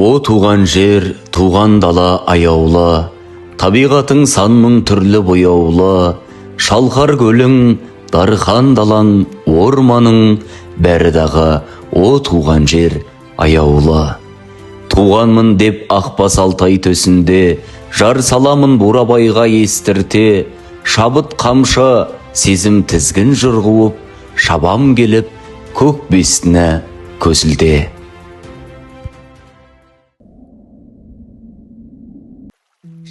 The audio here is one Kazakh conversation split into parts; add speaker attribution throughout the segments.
Speaker 1: О туған жер, туған дала аяулы, табиғатың сан мың түрлі бояулы, шалқар көлің, дархан далаң, орманың, бәрі дағы о туған жер аяулы. Туғанмын деп ақбас алтай төсінде, жар саламын бурабайға естірте, шабыт қамшы, сезім тізгін жырғуып, шабам келіп, көк бестіне көсілде.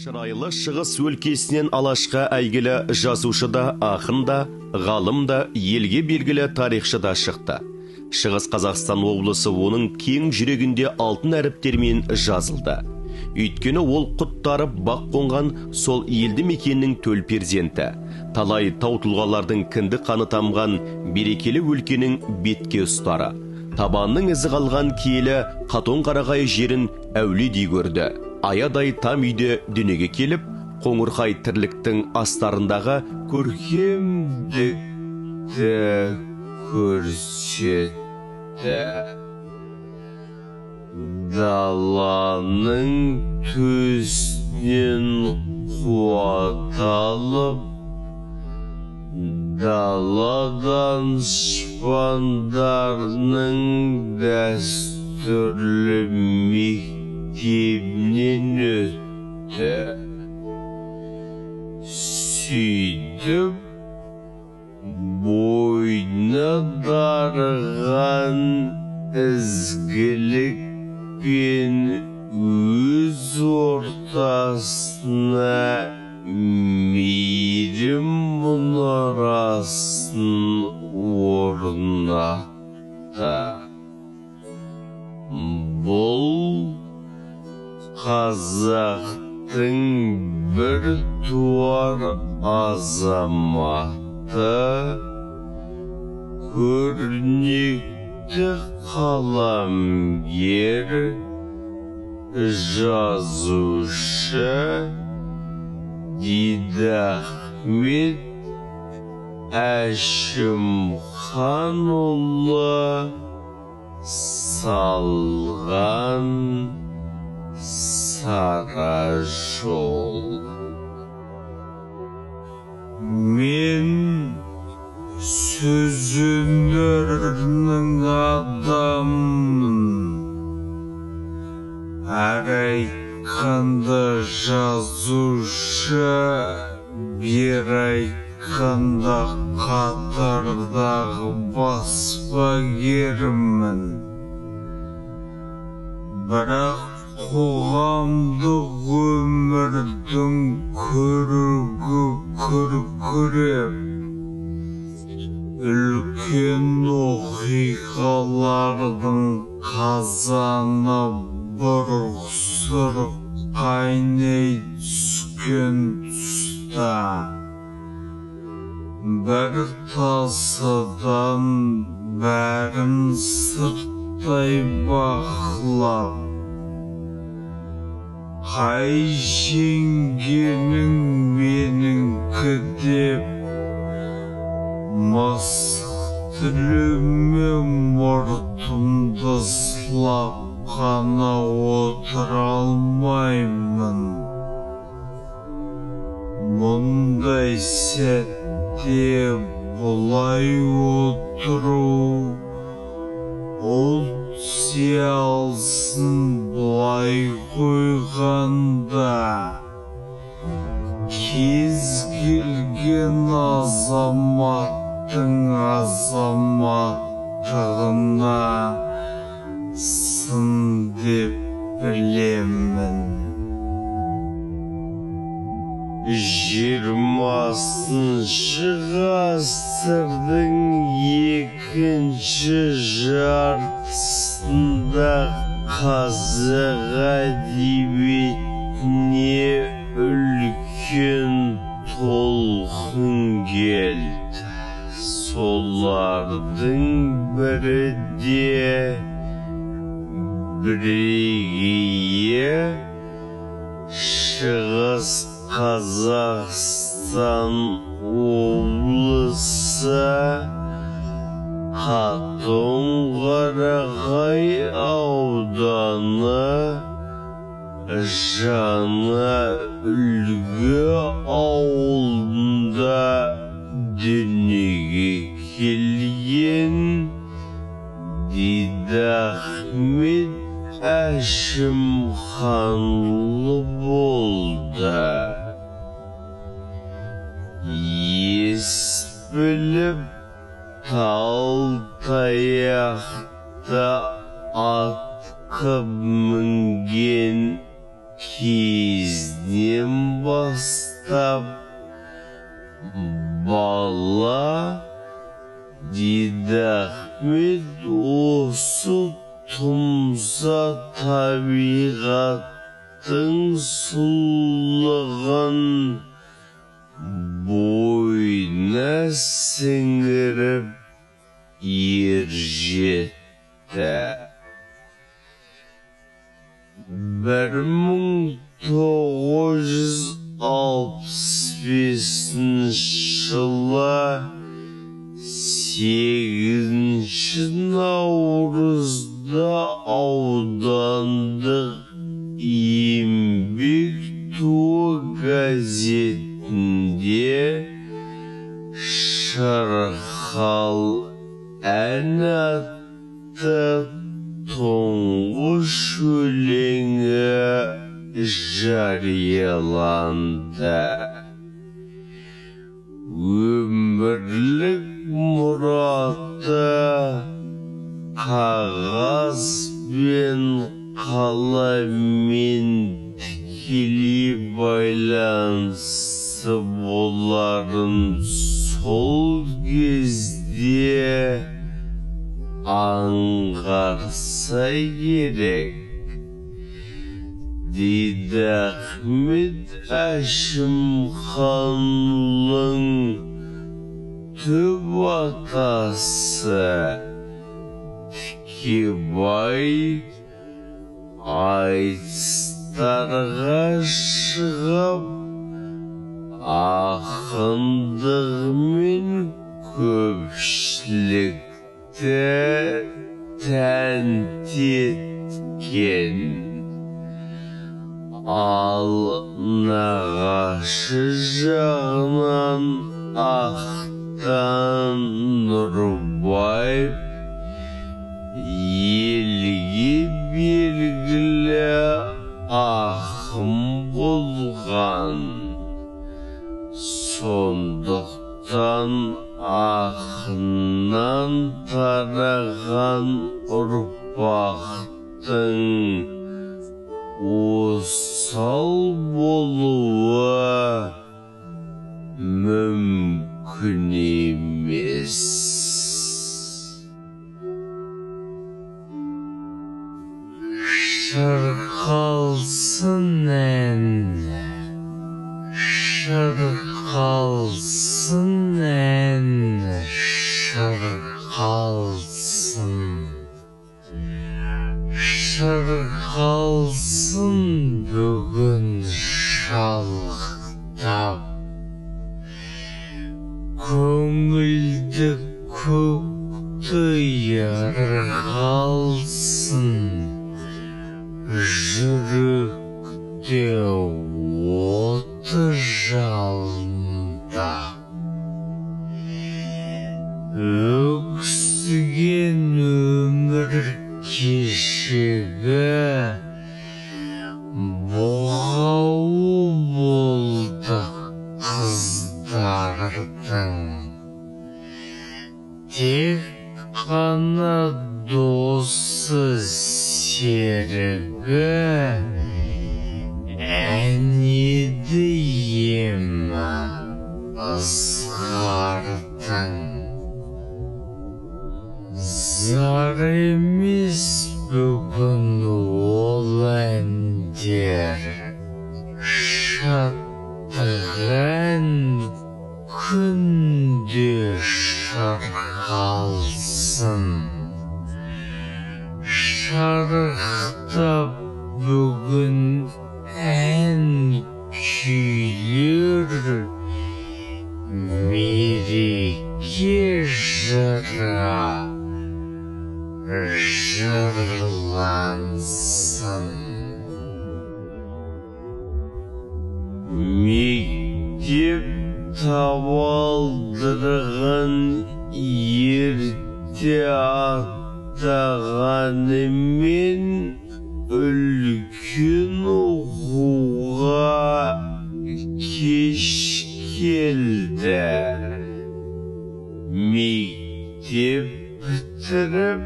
Speaker 2: Шырайлы шығыс өлкесінен Алашқа әйгілі жазушы да, ақын да, ғалым да, елге белгілі тарихшы да шықты. Шығыс Қазақстан облысы оның кең жүрегінде алтын әріптермен жазылды. Өйткені ол құттарып бақ қонған сол елді мекеннің төл перзенті. Талай тау тұлғалардың кінді қаны тамған берекелі өлкенің бетке ұстары. Табанның ізі қалған киелі Қатон-Қарағай жерін әуледей көрді. Аядай там үйде дүниеге келіп, қоңырқай тірліктің астарындағы көркемдікті көрсетті. Даланың төсінен қуат алып, даладан шпандарының дәстүрлі мектебінен өтті. Сөйтіп, бойына дарыған ізгілік пен өз ортасына мейірім мұнарасын орнатты. Бұл қазақтың бір туар азаматы, көрнекті қаламгер, жазушы Дидахмет Әшімханұлы салған сара жол. Мен сөз өнерінің адамын, әр айтқанда жазушы, бер айтқанда қатардағы баспагермін. Бірақ қоғамдық өмірдің күркіреп, үлкен оқиғалардың қазаны бұрқ-сұрқ қайнай түскен тұста, бір тасыдан бәрін сырттай бақылап, қай жеңгенің меніңкі деп, мысық тілімен мұртымды сылап қана отыра алмаймын. Мұндай сәтте бұлай отыру, ұлт сиялсын бұлай қойғанда, кез келген азаматтың азаматтығына сын деп білемін. 20-шы ғасырдың екінші жартысында қазақ әдебиетіне үлкен толқын келді. Солардың бірі де бірегейі Шығыс Қазақстан облысы Қатон-Қарағай ауданы жаңа үлгі ауылында дүниеге келген Дидахмет Әшімханұлы болды. Ес біліп тал-таяқты атқа мінген кезінен бастап бала Дидахмет осы тұмса табиғаттың сұлулығын бойына сіңіріп ержетті. 1965 жылы 8 наурызда аудандық еңбек туы газетінде Шырқал ән атты тұңғыш өлеңі жарияланды. Өмірлік мұраты қағаз бен қаламмен тікелей байланысты боларын сол кезде аңғарса керек. Дидахмет Әшімханұлының түп атасы Тікебай айтыстарға шығып ақындығымен көпшілікті тәнті еткен. Ал нағашы жағынан Ақтан Нұрбаев елге белгілі ақын болған. Сондықтан ақыннан тараған ұрпақтың осал болуы мүмкін емес. Шырқалсын ән, шырқалсын ән, шырқалсын. Шырқалсын бүгін шалықтап, көңілді көкті ерғалсын, жүректе оты жалындап. Өксіген өмір кешегі бұғауы болды қыздардың. Тек қана досы серігі ән еді емі ызғардың. Зар емес бүгін ол әндер, шаттық ән күнде шырқалсын. Шарықтап бүгін ән күйлер, мереке жыра жырлансын.
Speaker 3: табалдырған ерте аттағанымен үлкен оқуға кеш келді. Мектеп бітіріп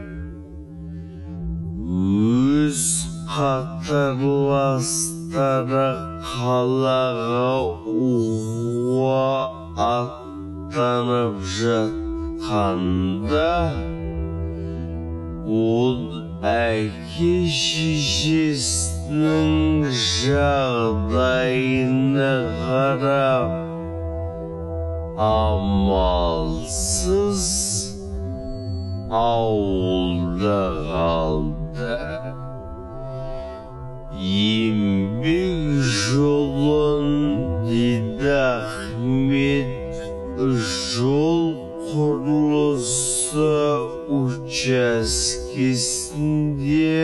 Speaker 3: өз қатарластары қалаға оқуға аттанып жатқанда ол әке-шешесінің жағдайына қарап амалсыз ауылда қалды. Еңбек жолын Дидахмет жол құрылысы учаскесінде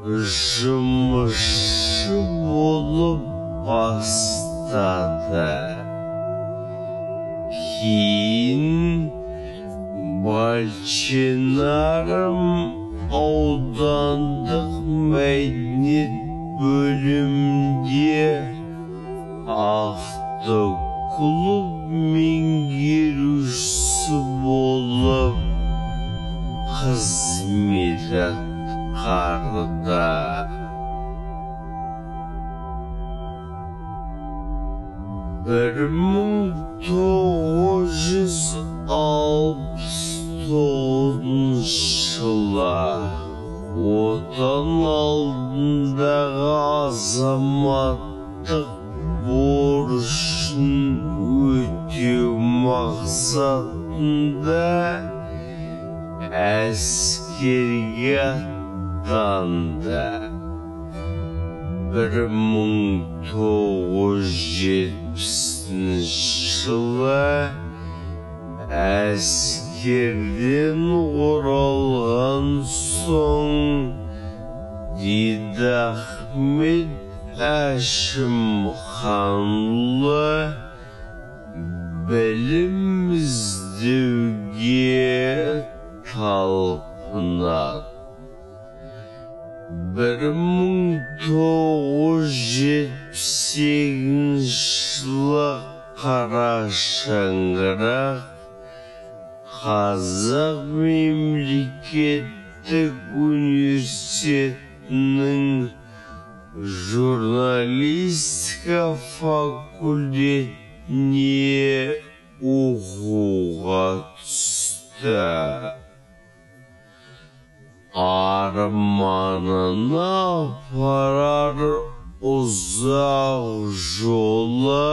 Speaker 3: жұмысшы болып бастады. Кейін Балчинарым аудандық мәдениет бөлімінде автоклуб меңгерушісі болып қызмет атқарды. 1969 жылы отан алдындағы азаматтық борышын өтеу мақсатында әскерге аттанды. 1970 жылы әскерден оралған соң Дидахмет Әшімханұлы білім іздеуге талпынады. 1978 жылы Қарашаңырақ Қазақ мемлекеттік университетінің журналистика факультетіне оқуға түсті. Арманына апарар ұзақ жолы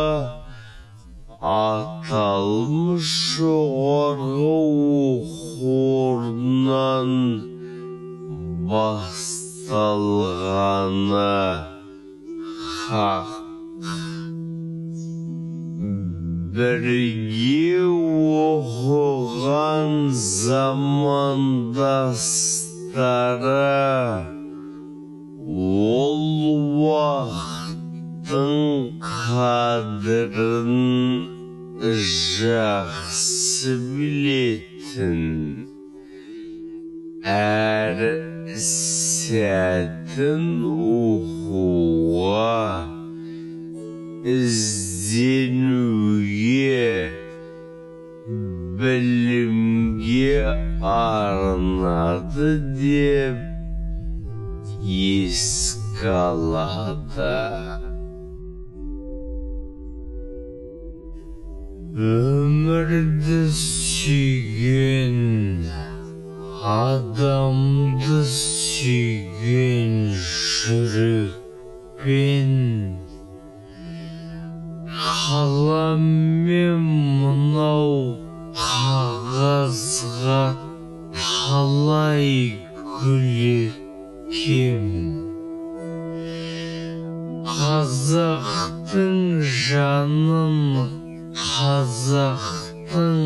Speaker 3: аталмыш жоғарғы оқу орнынан басталғаны хақ. Бірге оқыған замандастары ол уақыттың қадірін жақсы білетін, әр сәтін оқуға, ізденуге, білімге арнады деп еске алады. Өмірді сүйген, адамды сүйген жүрекпен қалам мен мынау қағазға талай гүл екем. Қазақтың жанын, қазақтың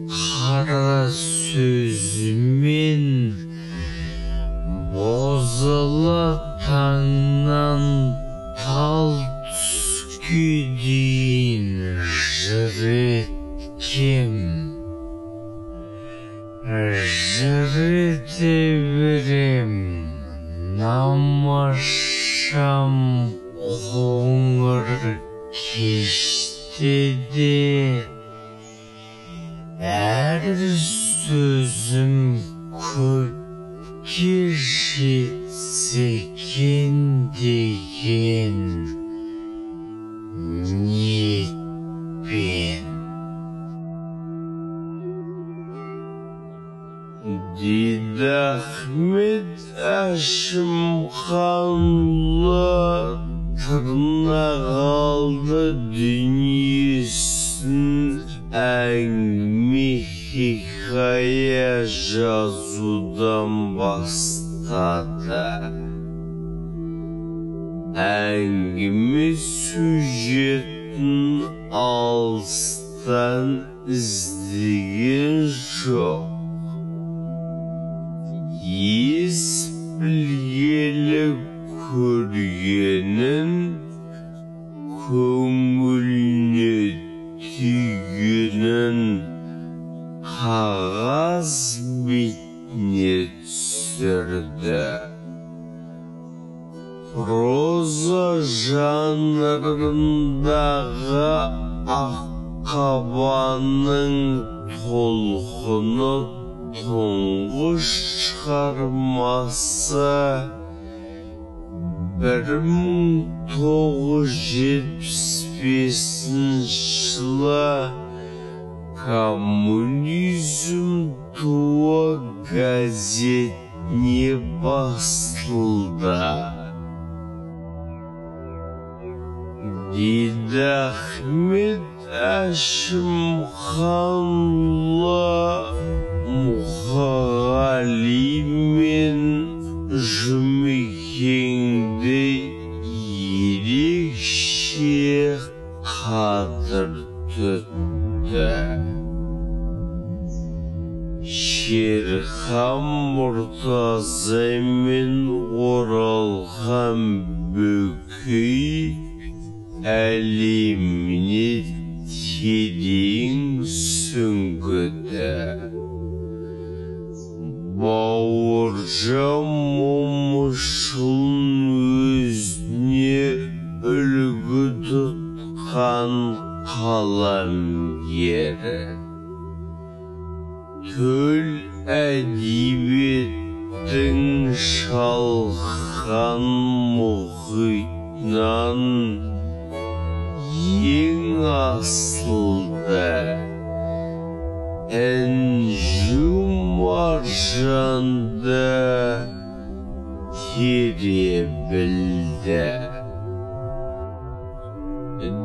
Speaker 3: қара сөзімен бозала таңнан тал түске дейін намашам қоңыр кештеде әр сөзім көпке жетсе екен деген ниетпен. Дейді Ахмет Әшімханұлы тырнақ алды дүниесін әңгіме хикая жазудан бастады. Әңгіме сюжетін алыстан іздеген жоқ. Ес білгелі көргенін, көңіліне түйгенін қағаз бетіне түсірді. Проза жанрындағы Аққабаның толқыны тұңғыш шығармасы 1975 жылы коммунизм туы газетіне басылды. Дейді Ахмет Әшімханұлы Мұқағалимен Жұмекенді ерекше қадір тұтты. Шерхан Мұртазамен оралған Бөкей әлеміне терең сүңгіді. Бауыржан Момышұлын өзіне үлгі тұтқан қаламгері. Төл әдебиеттің шалқан мұхитынан ең асылды Әнжу-маржанды тере білді.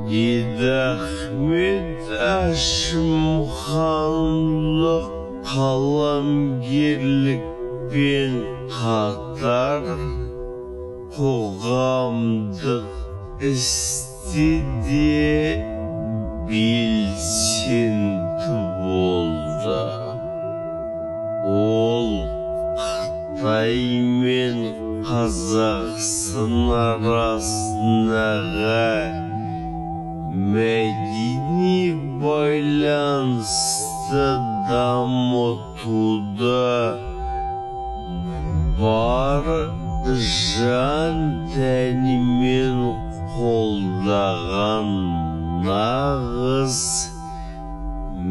Speaker 3: Дейді Ахмет Әшімханұлы қаламгерлікпен қатар қоғамдық істе де белсенді болды. Ол Қытай мен Қазақстан арасындағы мәдени байланысты дамытуды бар жан-тәнімен қолдаған нағыз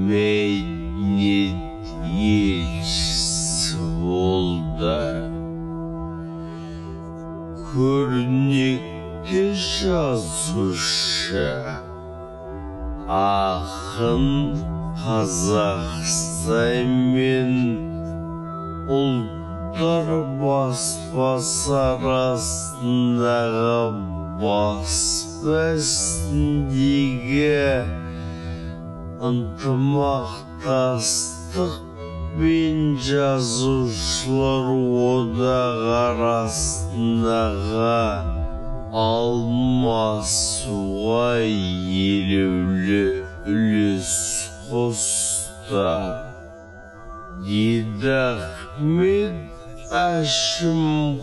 Speaker 3: мәдениет елшісі болды. Көрнекті жазушы, ақын Қазақстан мен ұлттар баспасы арасындағы баспасындегі ынтымақтастық пен жазушылар одағы арасындағы алмасуға елеулі үлес қосты. Дейді Ахмет Әшімханұлы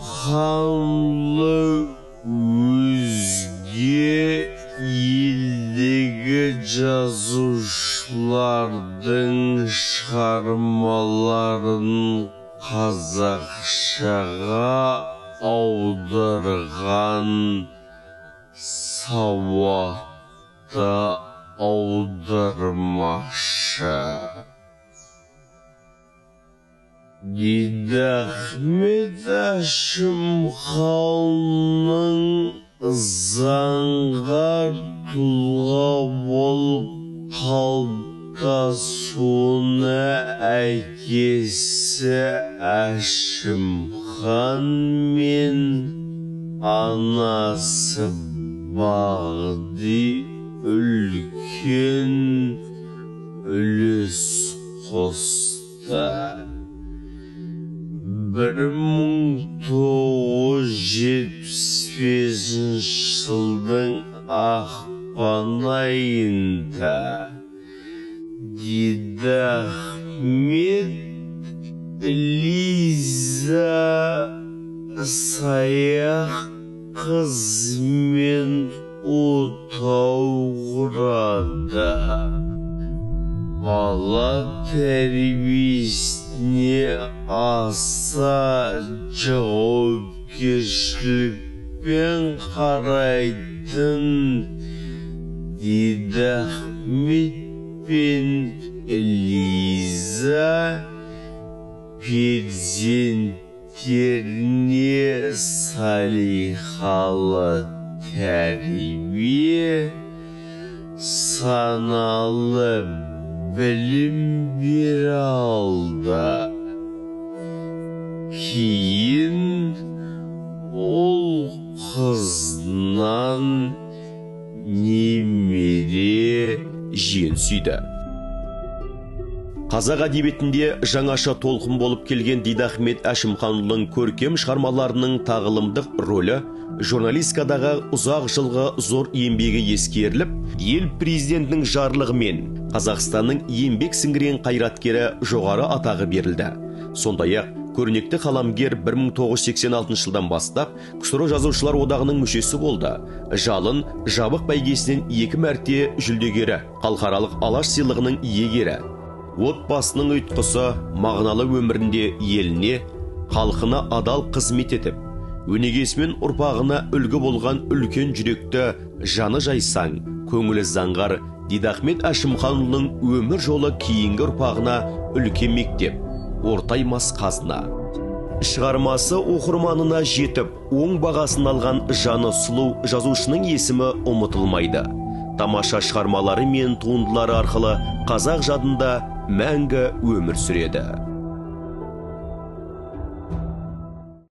Speaker 3: өзге елдегі жазушылардың шығармаларын қазақшаға аударған сауатты аудармашы. Дидахмет Әшімханның заңғар тұлға болып қалыптасуына әкесі Әшімхан мен анасы Бағди үлкен үлес қосты. 1975 жылдың ақпан айында Дидахмет Лиза Саяқ қызмен отау құрады. Бала тәрбиесіне аса жауапкершілікпен қарайтын Дидахмет пен Лиза перзенттеріне салиқалы тәрбие, саналы білім бере алды. Кейін ол қызынан немере
Speaker 2: жиен сүйді. Қазақ әдебиетінде жаңаша толқын болып келген Дидахмет Әшімханұлының көркем шығармаларының тағылымдық рөлі журналистикадағы ұзақ жылғы зор еңбегі ескеріліп, ел президентінің жарлығымен Қазақстанның еңбек сіңірген қайраткері жоғары атағы берілді. Сондай-ақ көрнекті қаламгер 1986 жылдан бастап КСР жазушылар одағының мүшесі болды. Жалын жабық бәйгесінен 2 мәрте жүлдегері, халықаралық алаш сыйлығының иегері. Отбасының ұйытқысы мағыналы өмірінде еліне, халқына адал қызмет етіп, өнегесімен ұрпағына үлгі болған үлкен жүректі, жаны жайсаң, көңілі заңғар Дидахмет Әшімханұлының өмір жолы кейінгі ұрпағына үлкен мектеп, ортаймас қазына. Шығармасы оқырманына жетіп, оң бағасын алған жаны сұлу жазушының есімі ұмытылмайды. Тамаша шығармалары мен туындылары арқылы қазақ жадында мәңгі өмір сүреді.